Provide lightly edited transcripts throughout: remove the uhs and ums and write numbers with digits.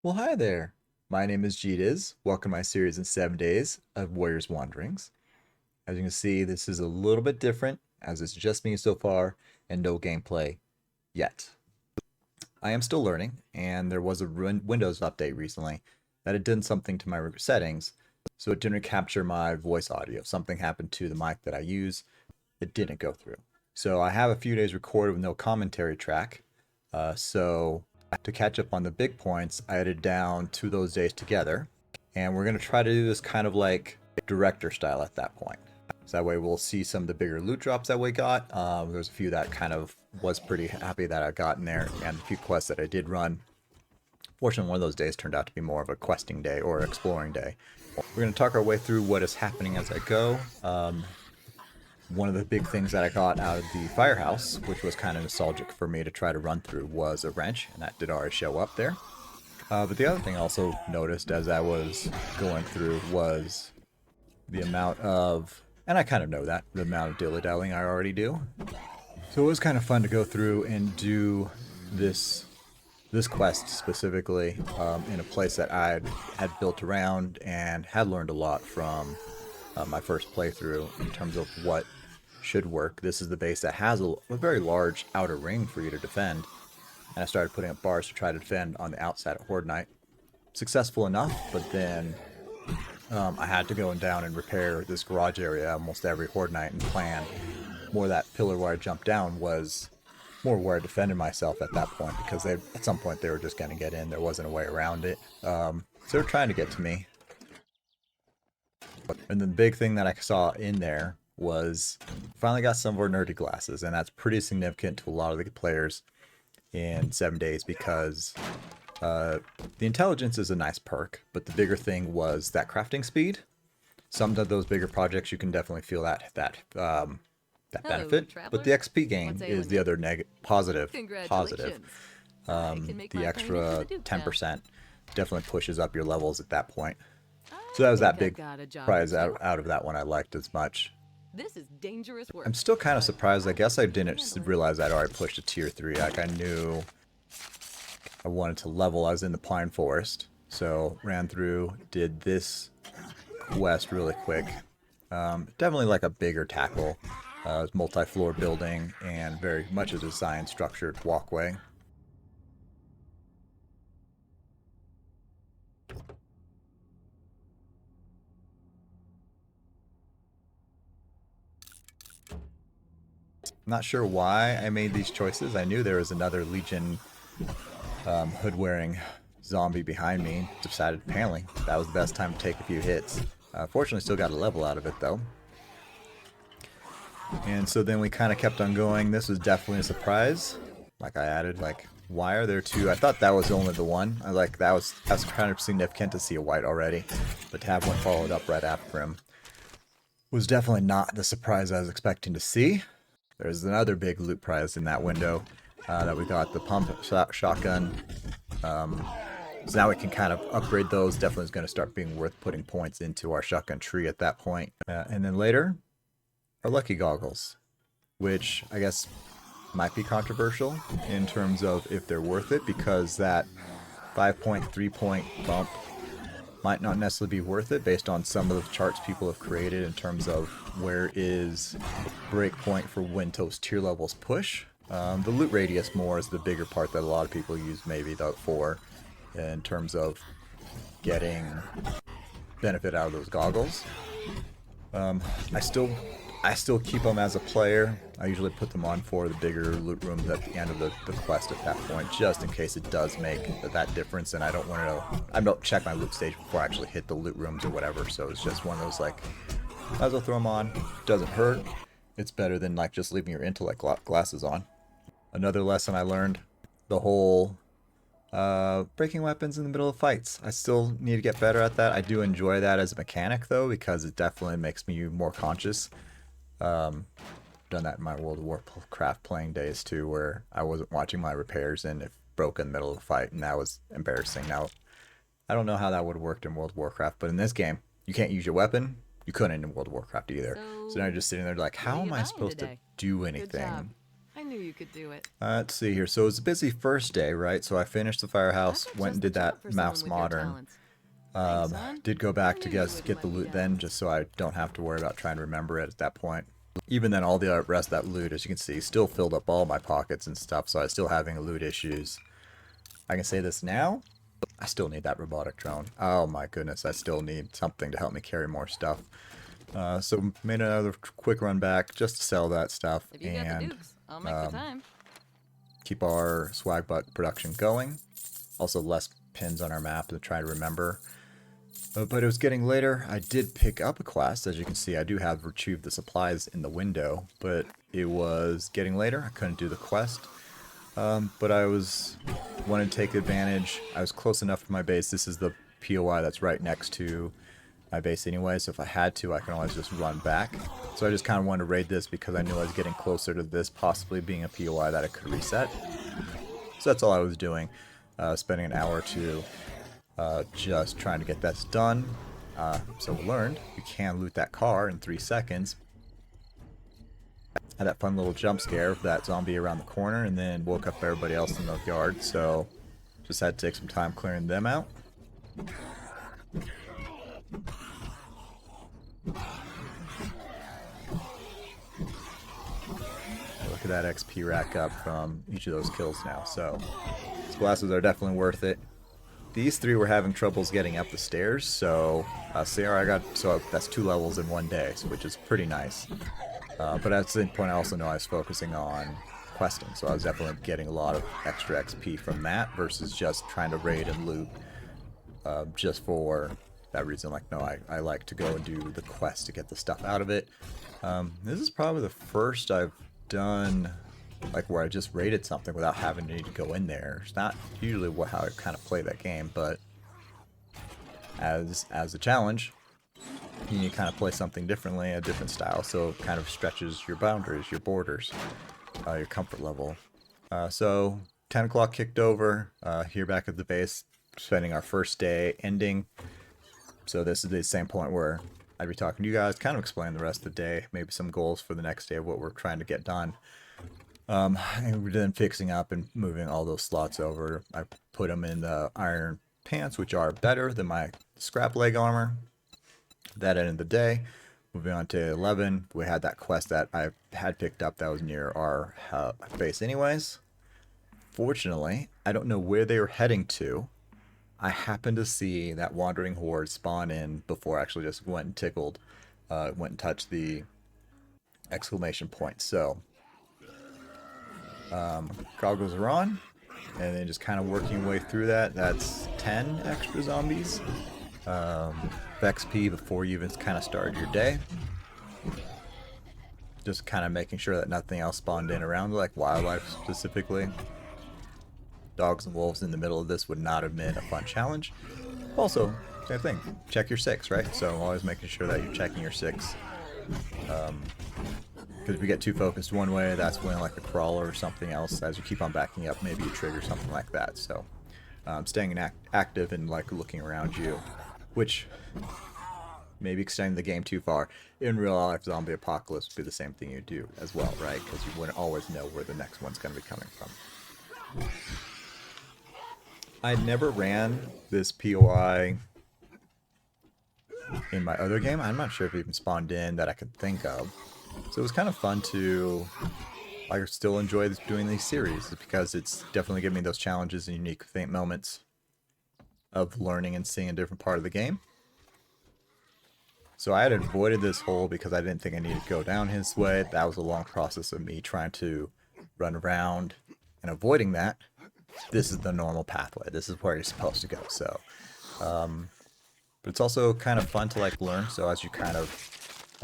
Well, hi there. My name is Jeetiz. Welcome to my series in 7 days of Warriors Wanderings. As you can see, this is a little bit different as it's just me so far and no gameplay yet. I am still learning, and there was a Windows update recently that it did something to my settings, so it didn't capture my voice audio. Something happened to the mic that I use. It didn't go through. So I have a few days recorded with no commentary track. So to catch up on the big points, I added down 2 of those days together. And we're going to try to do this kind of like director style at that point. So that way we'll see some of the bigger loot drops that we got. There's a few that kind of was pretty happy that I got in there, and a few quests that I did run. Fortunately, one of those days turned out to be more of a questing day or exploring day. We're going to talk our way through what is happening as I go. One of the big things that I got out of the firehouse, which was kind of nostalgic for me to try to run through, was a wrench, and that did already show up there. But the other thing I also noticed as I was going through was the amount of, and I kind of know that, the amount of dilly-dallying I already do. So it was kind of fun to go through and do this quest specifically in a place that I had built around and had learned a lot from my first playthrough in terms of what should work. This is the base that has a very large outer ring for you to defend, and I started putting up bars to try to defend on the outside at Horde Night. Successful enough, but then I had to go down and repair this garage area almost every Horde Night and plan more. That pillar where I jumped down was more where I defended myself at that point, because at some point they were just going to get in. There wasn't a way around it. So they were trying to get to me. And the big thing that I saw in there was finally got some of our nerdy glasses, and that's pretty significant to a lot of the players in 7 days, because the intelligence is a nice perk, but the bigger thing was that crafting speed. Some of those bigger projects you can definitely feel that benefit, but the XP gain is the other positive. The extra 10% definitely pushes up your levels at that point. So that was that big prize out of that one I liked as much. This is dangerous work. I'm still kind of surprised. I guess I didn't realize I'd already pushed to tier 3. Like, I knew I wanted to level. I was in the Pine Forest, so ran through, did this quest really quick. Definitely like a bigger tackle. It's multi-floor building and very much a design structured walkway. Not sure why I made these choices. I knew there was another Legion hood-wearing zombie behind me. Decided apparently that was the best time to take a few hits. Fortunately, still got a level out of it though. And so then we kind of kept on going. This was definitely a surprise. Like, I added, like, why are there two? I thought that was only the one. I like that was kind of significant to see a white already, but to have one followed up right after him was definitely not the surprise I was expecting to see. There's another big loot prize in that window that we got, the pump shotgun. So now we can kind of upgrade those. Definitely is going to start being worth putting points into our shotgun tree at that point. And then later, our lucky goggles, which I guess might be controversial in terms of if they're worth it, because that 5-point, 3-point bump might not necessarily be worth it based on some of the charts people have created in terms of where is breakpoint for when those tier levels push. The loot radius more is the bigger part that a lot of people use maybe for in terms of getting benefit out of those goggles. I still keep them as a player. I usually put them on for the bigger loot rooms at the end of the quest at that point, just in case it does make that difference, and I don't check my loot stage before I actually hit the loot rooms or whatever, so it's just one of those, like, might as well throw them on. Doesn't hurt. It's better than, like, just leaving your intellect glasses on. Another lesson I learned, the whole breaking weapons in the middle of fights. I still need to get better at that. I do enjoy that as a mechanic, though, because it definitely makes me more conscious. Done that in my World of Warcraft playing days too, where I wasn't watching my repairs and it broke in the middle of a fight, and that was embarrassing. Now, I don't know how that would have worked in World of Warcraft, but in this game, you can't use your weapon. You couldn't in World of Warcraft either. So now you're just sitting there like, how am I supposed to do anything? knew you could do it. Let's see here. So it was a busy first day, right? So I finished the firehouse, That's went and just the did that job for someone mouse with your modern. talents. Thanks, son. Did go I back knew to you guess wouldn't get the let me loot down. then, just so I don't have to worry about trying to remember it at that point. Even then, all the rest of that loot, as you can see, still filled up all my pockets and stuff, so I was still having loot issues. I can say this now, I still need that robotic drone. Oh my goodness, I still need something to help me carry more stuff. So made another quick run back just to sell that stuff If you got the and dukes, I'll make the time. keep our swag butt production going. Also less pins on our map to try to remember. But it was getting later. I did pick up a quest. As you can see, I do have retrieved the supplies in the window, but it was getting later. I couldn't do the quest. But I wanted to take advantage. I was close enough to my base. This is the POI that's right next to my base anyway, so if I had to, I can always just run back. So I just kind of wanted to raid this because I knew I was getting closer to this possibly being a POI that I could reset. So that's all I was doing, spending an hour or two just trying to get this done. So we learned you can loot that car in 3 seconds. Had that fun little jump scare of that zombie around the corner and then woke up everybody else in the yard, so just had to take some time clearing them out. Look at that XP rack up from each of those kills now, so these glasses are definitely worth it. These three were having troubles getting up the stairs, so so that's 2 levels in 1 day, which is pretty nice. But at the same point, I also know I was focusing on questing, so I was definitely getting a lot of extra XP from that versus just trying to raid and loot just for that reason. Like, no, I like to go and do the quest to get the stuff out of it. This is probably the first I've done like where I just raided something without having to need to go in there. It's not usually how I kind of play that game, but as a challenge, you need to kind of play something differently, a different style, so it kind of stretches your boundaries, your borders, your comfort level. So 10 o'clock kicked over, here back at the base, spending our first day ending. So this is the same point where I'd be talking to you guys, kind of explain the rest of the day, maybe some goals for the next day of what we're trying to get done. And we're then fixing up and moving all those slots over. I put them in the iron pants, which are better than my scrap leg armor. That ended the day. Moving on to 11, we had that quest that I had picked up that was near our base anyways. Fortunately, I don't know where they were heading to. I happened to see that wandering horde spawn in before I actually just went and touched the exclamation point. So goggles are on, and then just kind of working your way through that. That's 10 extra zombies. XP before you even kind of started your day. Just kind of making sure that nothing else spawned in around, like wildlife specifically. Dogs and wolves in the middle of this would not have been a fun challenge. Also, same thing. Check your 6, right? So always making sure that you're checking your 6. Because if you get too focused one way, that's when like a crawler or something else, as you keep on backing up, maybe you trigger something like that. So staying active and like looking around you, which maybe extending the game too far. In real life, zombie apocalypse would be the same thing you do as well, right? Because you wouldn't always know where the next one's going to be coming from. I never ran this POI in my other game. I'm not sure if it even spawned in that I could think of. So it was kind of fun to, I still enjoy doing these series because it's definitely giving me those challenges and unique moments of learning and seeing a different part of the game. So I had avoided this hole because I didn't think I needed to go down his way. That was a long process of me trying to run around and avoiding that. This is the normal pathway. This is where you're supposed to go. So, but it's also kind of fun to like learn. So as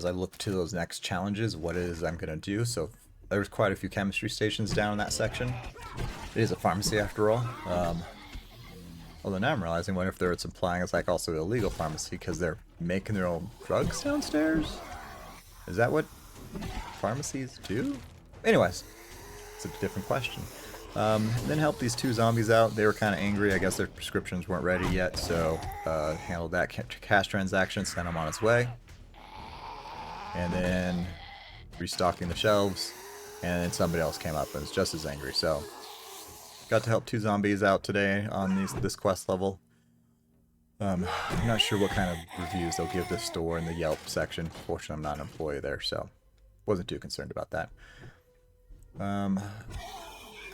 I look to those next challenges, what it is I'm going to do. So there's quite a few chemistry stations down in that section. It is a pharmacy after all. Although now I'm realizing, what if it's implying it's like also illegal pharmacy because they're making their own drugs downstairs? Is that what pharmacies do? Anyways, it's a different question. Then help these 2 zombies out. They were kind of angry. I guess their prescriptions weren't ready yet, so handled that cash transaction, sent them on his way. And then restocking the shelves. and then somebody else came up and was just as angry. So got to help 2 zombies out today on this quest level. I'm not sure what kind of reviews they'll give this store in the Yelp section. Fortunately, I'm not an employee there, so wasn't too concerned about that.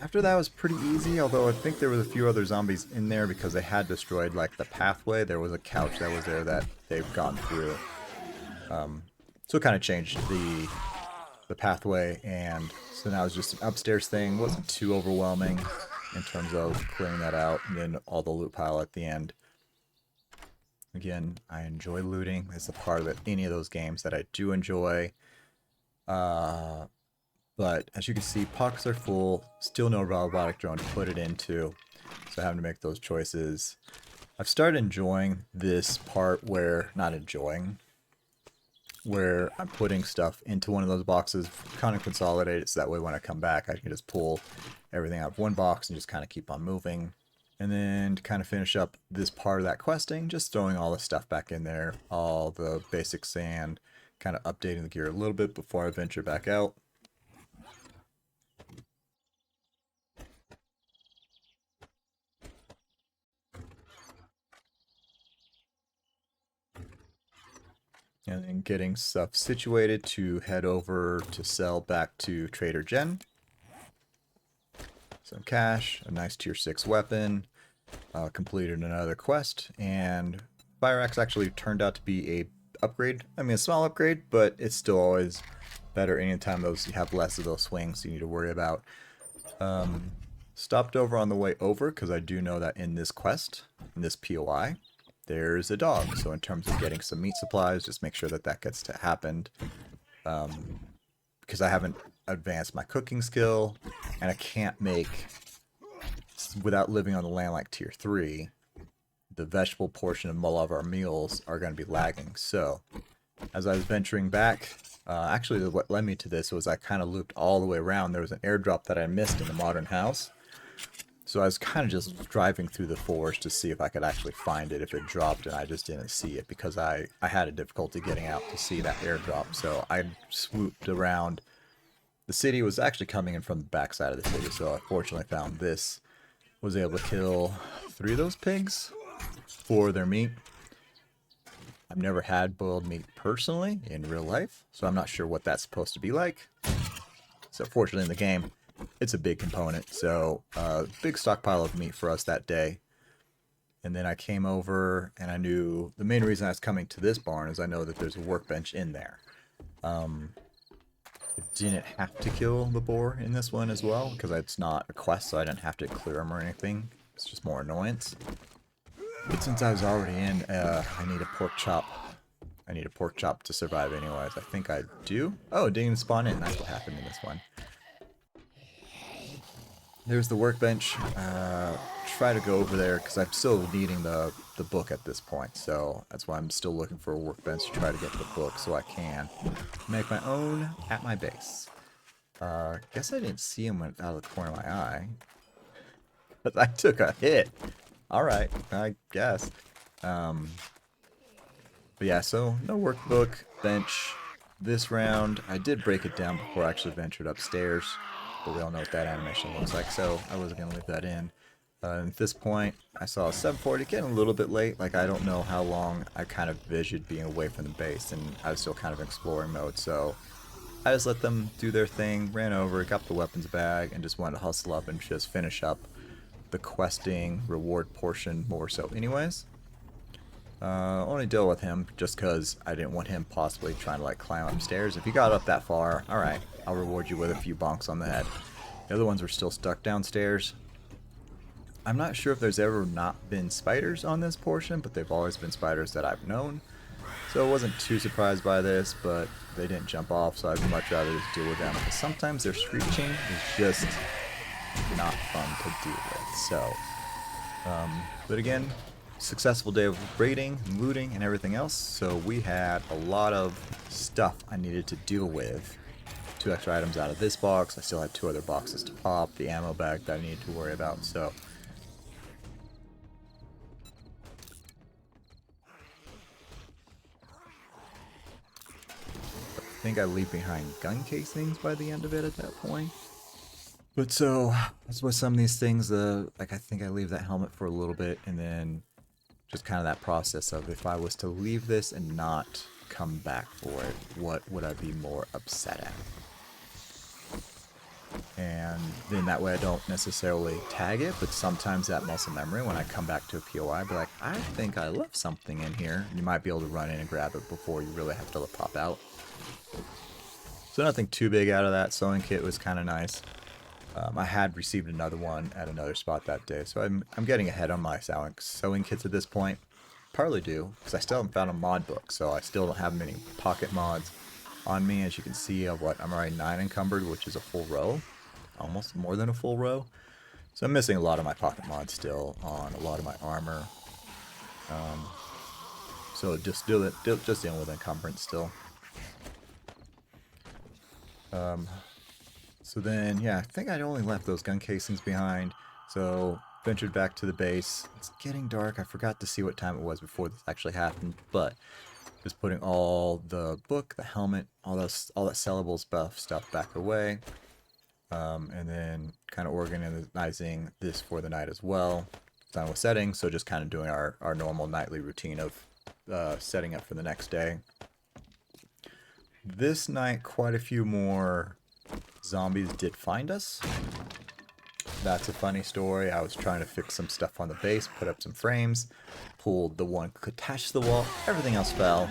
After that was pretty easy, although I think there was a few other zombies in there because they had destroyed like the pathway. There was a couch that was there that they've gone through. So it kind of changed the pathway, and so now it's just an upstairs thing. Wasn't too overwhelming in terms of clearing that out, and then all the loot pile at the end. Again, I enjoy looting. It's a part of any of those games that I do enjoy. But as you can see, pockets are full. Still no robotic drone to put it into, so having to make those choices. I've started enjoying this part where, not enjoying, where I'm putting stuff into one of those boxes, kind of consolidate it, so that way when I come back I can just pull everything out of one box and just kind of keep on moving. And then to kind of finish up this part of that questing, just throwing all the stuff back in there, all the basic sand, kind of updating the gear a little bit before I venture back out. And then getting stuff situated to head over to sell back to Trader Jen. Some cash, a nice tier 6 weapon, completed another quest, and Fire Axe actually turned out to be a upgrade. I mean, a small upgrade, but it's still always better anytime you have less of those swings you need to worry about. Stopped over on the way over because I do know that in this quest, in this POI, there's a dog. So in terms of getting some meat supplies, just make sure that that gets to happen. Because I haven't advanced my cooking skill, and I can't make, without living on the land like tier 3, the vegetable portion of all of our meals are going to be lagging. So as I was venturing back, actually what led me to this was I kind of looped all the way around. There was an airdrop that I missed in the modern house. So I was kind of just driving through the forest to see if I could actually find it if it dropped, and I just didn't see it because I had a difficulty getting out to see that airdrop. So I swooped around. The city was actually coming in from the backside of the city, so I fortunately found this. Was able to kill 3 of those pigs for their meat. I've never had boiled meat personally in real life, so I'm not sure what that's supposed to be like. So fortunately in the game, it's a big component, so big stockpile of meat for us that day. And then I came over, and I knew the main reason I was coming to this barn is I know that there's a workbench in there. Didn't have to kill the boar in this one as well, because it's not a quest, so I didn't have to clear them or anything. It's just more annoyance. But since I was already in, I need a pork chop. I need a pork chop to survive anyways. I think I do. Oh, it didn't even spawn in. That's what happened in this one. There's the workbench. Try to go over there because I'm still needing the book at this point, so that's why I'm still looking for a workbench to try to get the book so I can make my own at my base. Guess I didn't see him out of the corner of my eye. But I took a hit. Alright, I guess. But yeah, so no workbook, bench. This round, I did break it down before I actually ventured upstairs. But we all know what that animation looks like, so I wasn't going to leave that in. At this point, I saw a 740 getting a little bit late. Like, I don't know how long I kind of visioned being away from the base, and I was still kind of in exploring mode, so I just let them do their thing, ran over, got the weapons bag, and just wanted to hustle up and just finish up the questing reward portion more so anyways. Only deal with him just because I didn't want him possibly trying to like climb upstairs. If he got up that far, alright, I'll reward you with a few bonks on the head. The other ones were still stuck downstairs. I'm not sure if there's ever not been spiders on this portion, but they've always been spiders that I've known. So I wasn't too surprised by this, but they didn't jump off, so I'd much rather just deal with them. Because sometimes their screeching is just not fun to deal with. So, but again, successful day of raiding, looting, and everything else. So we had a lot of stuff I needed to deal with. 2 extra items out of this box. I still had 2 other boxes to pop. The ammo bag that I needed to worry about. So think I leave behind gun casings by the end of it at that point. But so that's with some of these things. Like I think I leave that helmet for a little bit, and then just kind of that process of if I was to leave this and not come back for it, what would I be more upset at? And then that way I don't necessarily tag it, but sometimes that muscle memory, when I come back to a POI, I'd be like, I think I left something in here. And you might be able to run in and grab it before you really have to let it pop out. So nothing too big out of that. Sewing kit was kind of nice. I had received another one at another spot that day, so I'm getting ahead on my sewing kits at this point. Partly due, because I still haven't found a mod book, so I still don't have many pocket mods on me. As you can see, I'm already 9 encumbered, which is a full row. Almost more than a full row. So I'm missing a lot of my pocket mods still on a lot of my armor. So just dealing with encumbrance still. So then, yeah, I think I'd only left those gun casings behind. So ventured back to the base. It's getting dark. I forgot to see what time it was before this actually happened, but just putting all the book, the helmet, all that sellable stuff back away. And then kind of organizing this for the night as well. Done with settings, so just kind of doing our normal nightly routine of setting up for the next day. This night, quite a few more zombies did find us. That's a funny story. I was trying to fix some stuff on the base, put up some frames, pulled the one attached to the wall, everything else fell.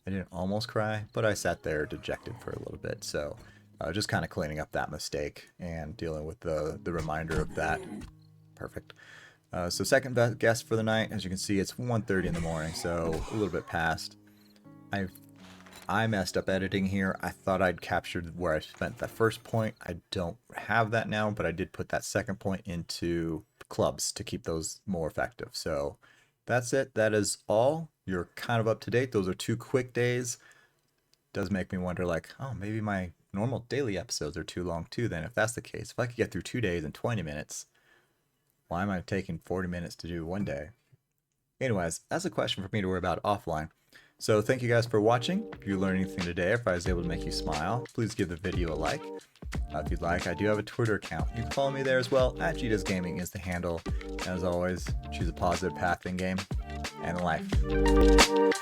I didn't almost cry, but I sat there dejected for a little bit, so just kind of cleaning up that mistake and dealing with the reminder of that. Perfect. So second best guess for the night, as you can see, it's 1:30 in the morning, so a little bit past. I messed up editing here. I thought I'd captured where I spent that first point. I don't have that now, but I did put that second point into clubs to keep those more effective. So that's it. That is all. You're kind of up to date. Those are 2 quick days. Does make me wonder, like, oh, maybe my normal daily episodes are too long too then. If that's the case, if I could get through 2 days in 20 minutes, why am I taking 40 minutes to do one day? Anyways, that's a question for me to worry about offline. So thank you guys for watching. If you learned anything today, if I was able to make you smile, please give the video a like. If you'd like, I do have a Twitter account. You can follow me there as well. @GDasGaming is the handle. As always, choose a positive path in game and in life.